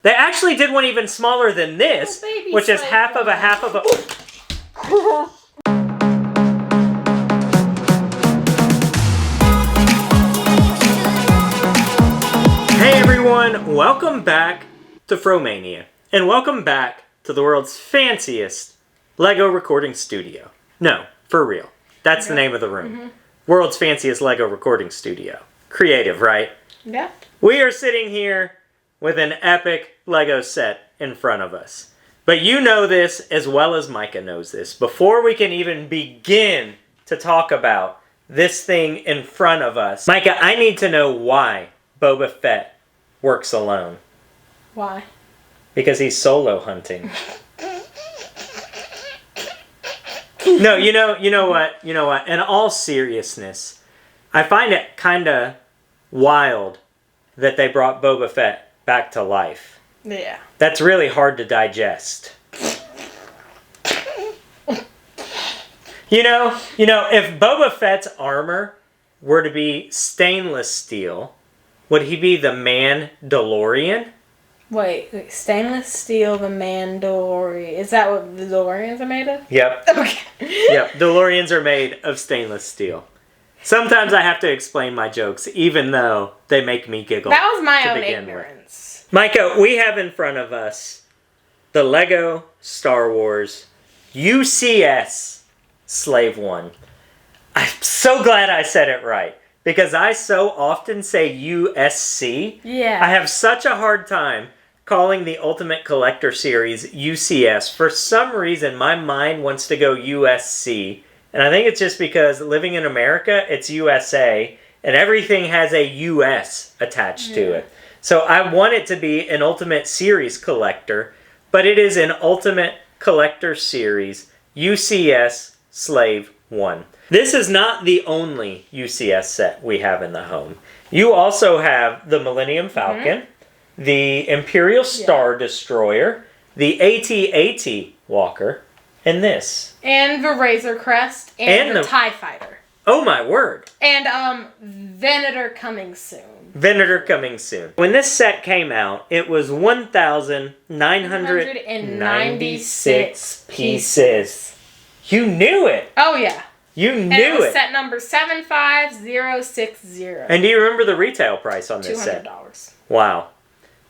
They actually did one even smaller than this, which is half of a. Hey everyone, welcome back to Fromania, and welcome back to the world's fanciest Lego recording studio. No, for real. That's the name of the room. Mm-hmm. World's fanciest Lego recording studio. Creative, right? Yeah. We are sitting here with an epic Lego set in front of us. But you know this as well as Micah knows this. Before we can even begin to talk about this thing in front of us, Micah, I need to know why Boba Fett works alone. Why? Because he's solo hunting. No, you know what? In all seriousness, I find it kind of wild that they brought Boba Fett back to life. Yeah. That's really hard to digest. You know, if Boba Fett's armor were to be stainless steel, would he be the Mandalorian? Wait, stainless steel, the Mandalorian. Is that what the DeLoreans are made of? Yep. Okay. Yep, DeLoreans are made of stainless steel. Sometimes I have to explain my jokes, even though they make me giggle. That was my own ignorance. Micah, we have in front of us the Lego Star Wars UCS Slave One. I'm so glad I said it right, because I so often say USC. Yeah. I have such a hard time calling the Ultimate Collector Series UCS. For some reason, my mind wants to go USC. And I think it's just because living in America, it's USA, and everything has a US attached to it. So I want it to be an Ultimate Series Collector, but it is an Ultimate Collector Series UCS Slave 1. This is not the only UCS set we have in the home. You also have the Millennium Falcon, the Imperial Star Destroyer, the AT-AT Walker, and this. And the Razor Crest, and the TIE Fighter. Oh my word. And Venator coming soon. Venator coming soon. When this set came out, it was 1,996 pieces. You knew it. Oh yeah. You knew it. And it was set number 75060. And do you remember the retail price on this set? $200. Wow.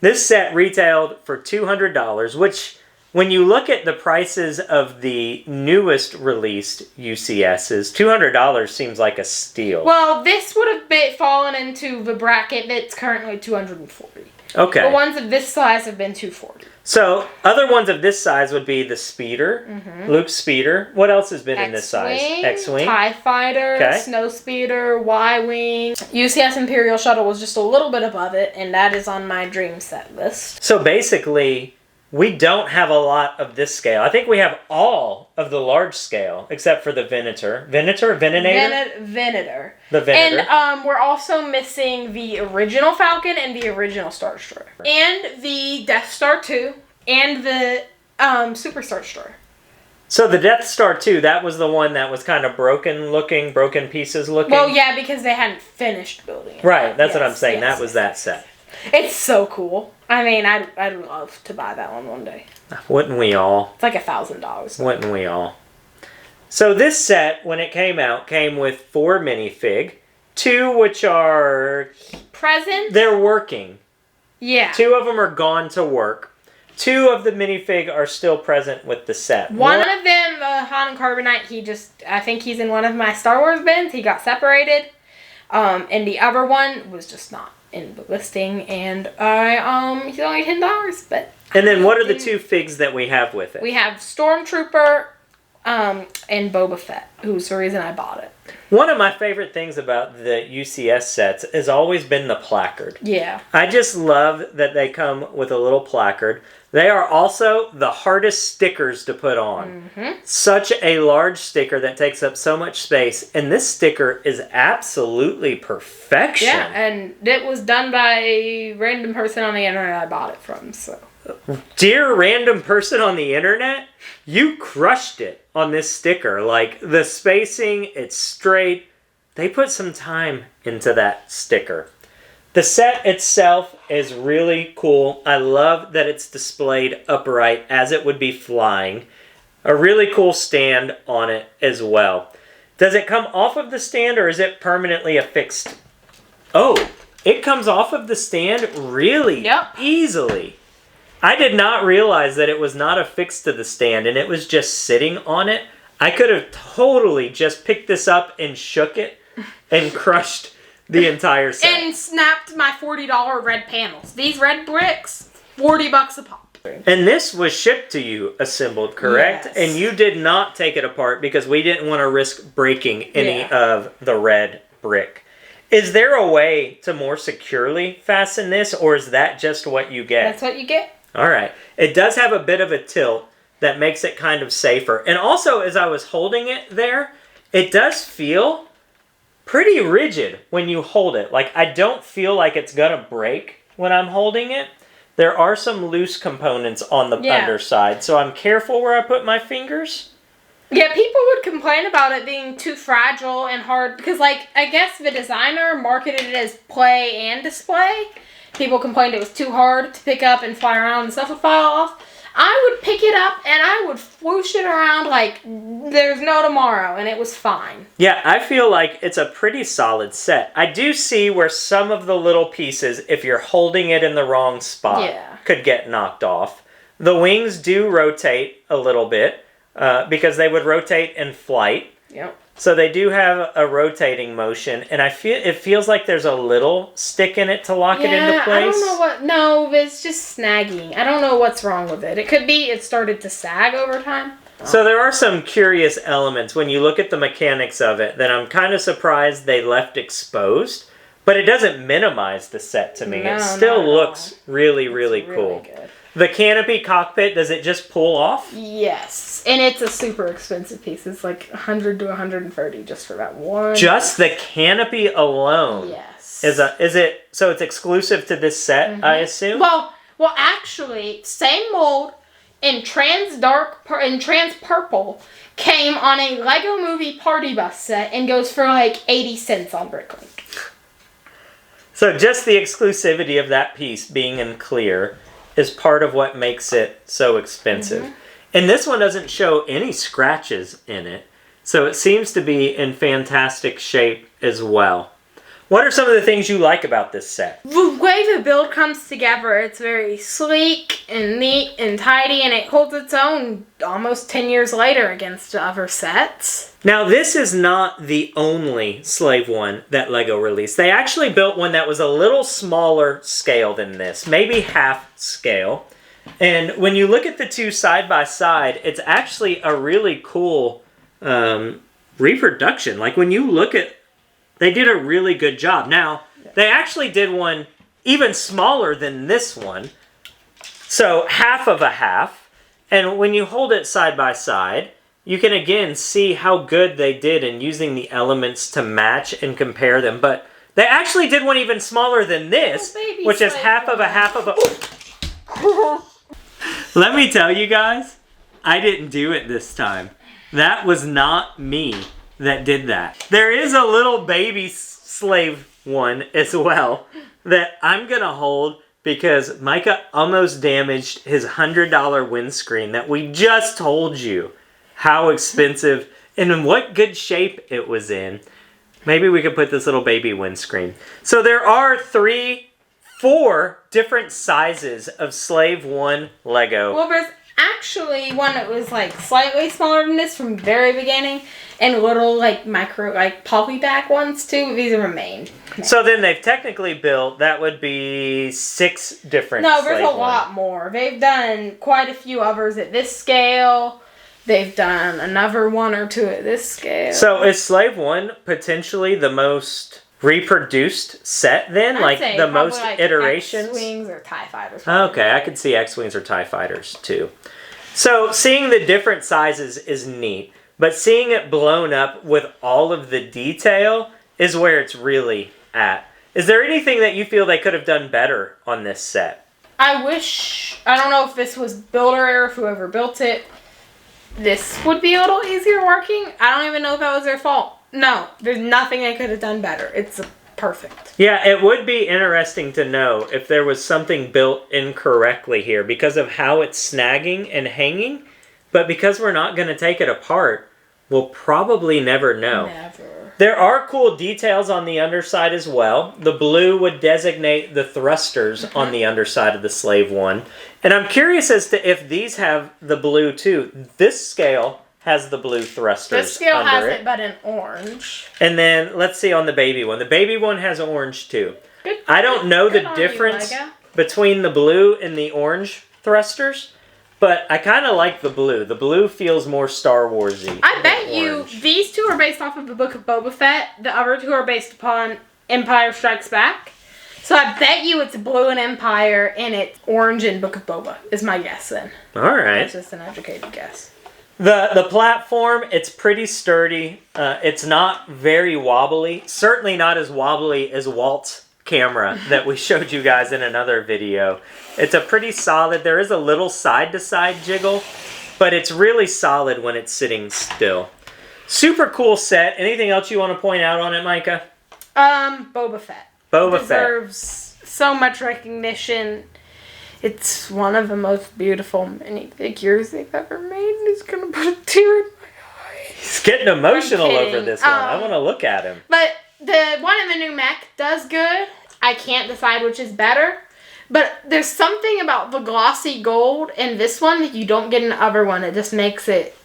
This set retailed for $200, which, when you look at the prices of the newest released UCSs, $200 seems like a steal. Well, this would have fallen into the bracket that's currently $240. Okay. The ones of this size have been $240. So, other ones of this size would be the Speeder, Luke's Speeder. What else has been in this size? X-Wing, TIE Fighter, Snow Speeder, Y-Wing. UCS Imperial Shuttle was just a little bit above it, and that is on my dream set list. So basically, we don't have a lot of this scale. I think we have all of the large scale, except for the Venator. Venator? Venator. The Venator. And we're also missing the original Falcon and the original Star Destroyer. And the Death Star 2 and the Super Star Destroyer. So the Death Star 2, that was the one that was kind of broken pieces looking? Well, yeah, because they hadn't finished building it. Right, that's what I'm saying. That was that set. It's so cool. I mean, I'd love to buy that one day. Wouldn't we all? It's like $1,000. Wouldn't we all? So this set, when it came out, came with 4 minifig. 2 which are... present? They're working. Yeah. 2 of them are gone to work. 2 of the minifig are still present with the set. One of them, Han Carbonite, I think he's in one of my Star Wars bins. He got separated. And the other one was just not in the listing, and he's only $10, but... And then what are the 2 figs that we have with it? We have Stormtrooper and Boba Fett, who's the reason I bought it. One of my favorite things about the UCS sets has always been the placard. Yeah. I just love that they come with a little placard. They are also the hardest stickers to put on. Such a large sticker that takes up so much space. And this sticker is absolutely perfection. Yeah, and it was done by a random person on the internet I bought it from, so... Dear random person on the internet, you crushed it on this sticker. Like, the spacing, it's straight. They put some time into that sticker. The set itself is really cool. I love that it's displayed upright as it would be flying. A really cool stand on it as well. Does it come off of the stand or is it permanently affixed? Oh, it comes off of the stand really easily. I did not realize that it was not affixed to the stand and it was just sitting on it. I could have totally just picked this up and shook it and crushed the entire set. And snapped my $40 red panels. These red bricks, $40 a pop. And this was shipped to you assembled, correct? Yes. And you did not take it apart because we didn't want to risk breaking any of the red brick. Is there a way to more securely fasten this, or is that just what you get? That's what you get. All right. It does have a bit of a tilt that makes it kind of safer. And also, as I was holding it there, it does feel pretty rigid when you hold it. Like, I don't feel like it's going to break when I'm holding it. There are some loose components on the underside, so I'm careful where I put my fingers. Yeah, people would complain about it being too fragile and hard, because, like, I guess the designer marketed it as play and display. People complained it was too hard to pick up and fly around and stuff would fall off. I would pick it up and I would whoosh it around like there's no tomorrow, and it was fine. Yeah, I feel like it's a pretty solid set. I do see where some of the little pieces, if you're holding it in the wrong spot, could get knocked off. The wings do rotate a little bit because they would rotate in flight. Yep. So they do have a rotating motion, and it feels like there's a little stick in it to lock it into place. I don't know what. No, it's just snagging. I don't know what's wrong with it. It could be it started to sag over time. So there are some curious elements when you look at the mechanics of it that I'm kind of surprised they left exposed, but it doesn't minimize the set to me. No, it still looks really, really cool. Good. The canopy cockpit, does it just pull off? Yes, and it's a super expensive piece. It's like $100 to $130 just for that one. Just the canopy alone. Yes. Is it so? It's exclusive to this set, I assume. Well, actually, same mold in trans purple came on a Lego Movie Party Bus set and goes for like 80 cents on Bricklink. So just the exclusivity of that piece being in clear is part of what makes it so expensive. And this one doesn't show any scratches in it, so it seems to be in fantastic shape as well. What are some of the things you like about this set? The way the build comes together, it's very sleek and neat and tidy, and it holds its own almost 10 years later against other sets. Now, this is not the only Slave One that LEGO released. They actually built one that was a little smaller scale than this, maybe half scale. And when you look at the two side by side, it's actually a really cool reproduction. Like when you look at, they did a really good job. Now, they actually did one even smaller than this one. So half of a half. And when you hold it side by side, you can again see how good they did in using the elements to match and compare them. But they actually did one even smaller than this, which is half of a half of a... Let me tell you guys, I didn't do it this time. That was not me that did that. There is a little baby slave one as well that I'm going to hold because Micah almost damaged his $100 windscreen that we just told you how expensive and in what good shape it was in. Maybe we could put this little baby windscreen. So there are 4 different sizes of Slave One Lego. Well, there's actually one that was like slightly smaller than this from the very beginning, and little like micro like polyback ones too. These are remained. So then they've technically built, that would be 6 different. No, there's a lot more. They've done quite a few others at this scale. They've done another 1 or 2 at this scale. So is Slave One potentially the most reproduced set then? I'd like say the most like iterations? X-Wings or TIE Fighters. Okay, I could see X-Wings or TIE Fighters too. So seeing the different sizes is neat, but seeing it blown up with all of the detail is where it's really at. Is there anything that you feel they could have done better on this set? I don't know if this was builder error, whoever built it. This would be a little easier working. I don't even know if that was their fault. No, there's nothing they could have done better. It's a perfect. Yeah, it would be interesting to know if there was something built incorrectly here because of how it's snagging and hanging. But because we're not going to take it apart, we'll probably never know. Never. There are cool details on the underside as well. The blue would designate the thrusters on the underside of the Slave One. And I'm curious as to if these have the blue too. This scale has the blue thrusters. This scale has it, but in orange. And then let's see on the baby one. The baby one has orange too. Good, I don't know the on difference you, Micah. between the blue and the orange thrusters, but I kind of like the blue. The blue feels more Star Warsy. I bet you orange. these two are based off of the book of Boba Fett. The other two are based upon Empire Strikes Back. So I bet you it's blue in Empire and it's orange in Book of Boba, is my guess then. All right. That's just an educated guess. The platform, it's pretty sturdy. It's not very wobbly. Certainly not as wobbly as Walt's camera that we showed you guys in another video. It's a pretty solid, there is a little side-to-side jiggle, but it's really solid when it's sitting still. Super cool set. Anything else you want to point out on it, Micah? Boba Fett. Boba Fett. Deserves so much recognition. It's one of the most beautiful minifigures they've ever made. He's gonna put a tear in my eye. He's getting emotional I'm over kidding. this one. I want to look at him. But the one in the new mech does good. I can't decide which is better. But there's something about the glossy gold in this one that you don't get in the other one. It just makes it,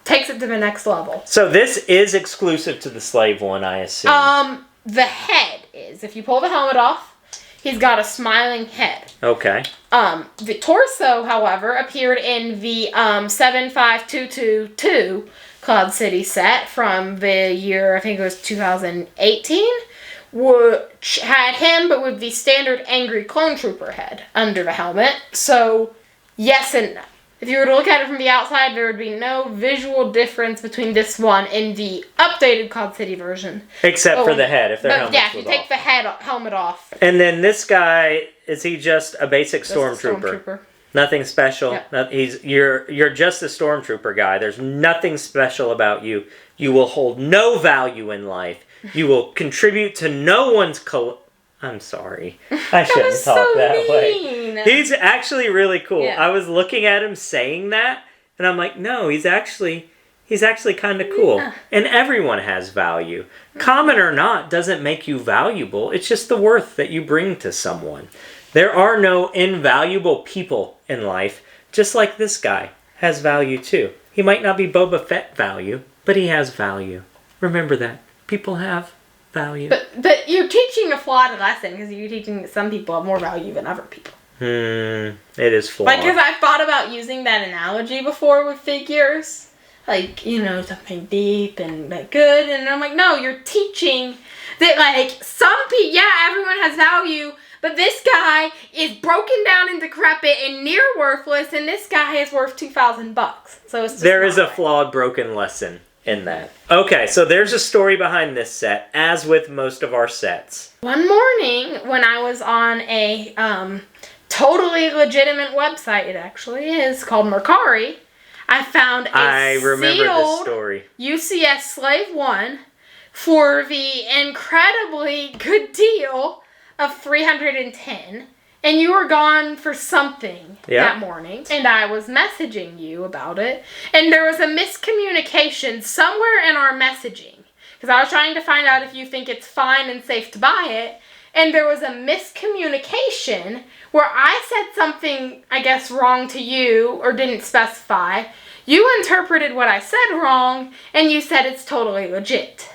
takes it to the next level. So this is exclusive to the Slave One, I assume. The head is. If you pull the helmet off, he's got a smiling head. Okay. The torso, however, appeared in the 75222 Cloud City set from the year, I think it was 2018, which had him, but with the standard angry clone trooper head under the helmet. So, yes and no. If you were to look at it from the outside, there would be no visual difference between this one and the updated Cloud City version. Except for the head, if their helmet yeah, if you take the helmet off. And then this guy, is he just a basic Stormtrooper? Nothing special. Yep. You're just a Stormtrooper guy. There's nothing special about you. You will hold no value in life. You will contribute to no one's I'm sorry. I shouldn't talk that way. He's actually really cool. Yeah. I was looking at him saying that, and I'm like, no, he's actually kind of cool. Yeah. And everyone has value. Common or not doesn't make you valuable. It's just the worth that you bring to someone. There are no invaluable people in life, just like this guy has value too. He might not be Boba Fett value, but he has value. Remember that. People have value. But you're teaching a flawed lesson because you're teaching that some people have more value than other people. It is flawed. Like, because I've thought about using that analogy before with figures. Like, something deep and like good. And I'm like, no, you're teaching that, like, some people, yeah, everyone has value, but this guy is broken down and decrepit and near worthless, and this guy is worth $2,000. So it's just there is a right. flawed, broken lesson in that. Okay, so there's a story behind this set, as with most of our sets. One morning, when I was on a totally legitimate website, it actually is, called Mercari, I found a sealed story. UCS Slave One for the incredibly good deal of $310. And you were gone for something that morning. And I was messaging you about it. And there was a miscommunication somewhere in our messaging. Because I was trying to find out if you think it's fine and safe to buy it. And there was a miscommunication where I said something, I guess, wrong to you or didn't specify. You interpreted what I said wrong and you said it's totally legit.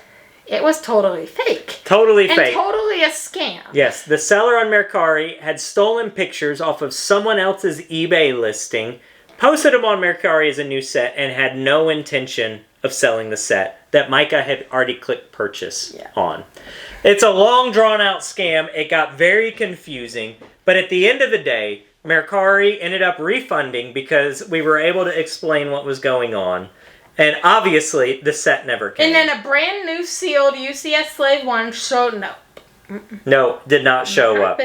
It was totally fake. Totally fake. And totally a scam. Yes, the seller on Mercari had stolen pictures off of someone else's eBay listing, posted them on Mercari as a new set, and had no intention of selling the set that Micah had already clicked purchase on. It's a long, drawn-out scam. It got very confusing, but at the end of the day, Mercari ended up refunding because we were able to explain what was going on. And obviously, the set never came. And then a brand new sealed UCS Slave One showed no. No, did not show up.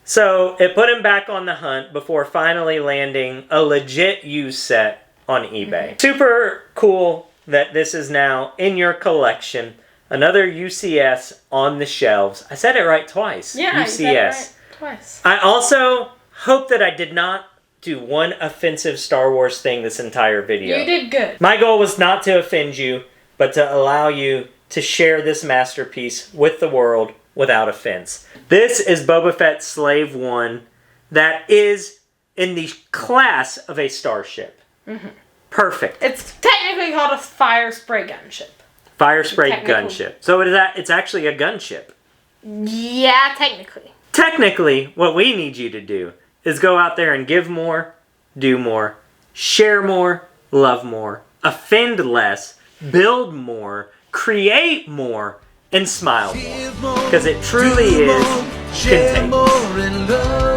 So it put him back on the hunt before finally landing a legit used set on eBay. Super cool that this is now in your collection. Another UCS on the shelves. I said it right twice. Yeah, UCS. you said it right twice. I also hope that I did not do one offensive Star Wars thing this entire video. You did good. My goal was not to offend you, but to allow you to share this masterpiece with the world without offense. This is Boba Fett Slave 1 that is in the class of a starship. Mm-hmm. Perfect. It's technically called a fire spray gunship. Fire spray gunship. So it's actually a gunship. Yeah, technically. Technically, what we need you to do is go out there and give more, do more, share more, love more, offend less, build more, create more, and smile more. Because it truly is contagious.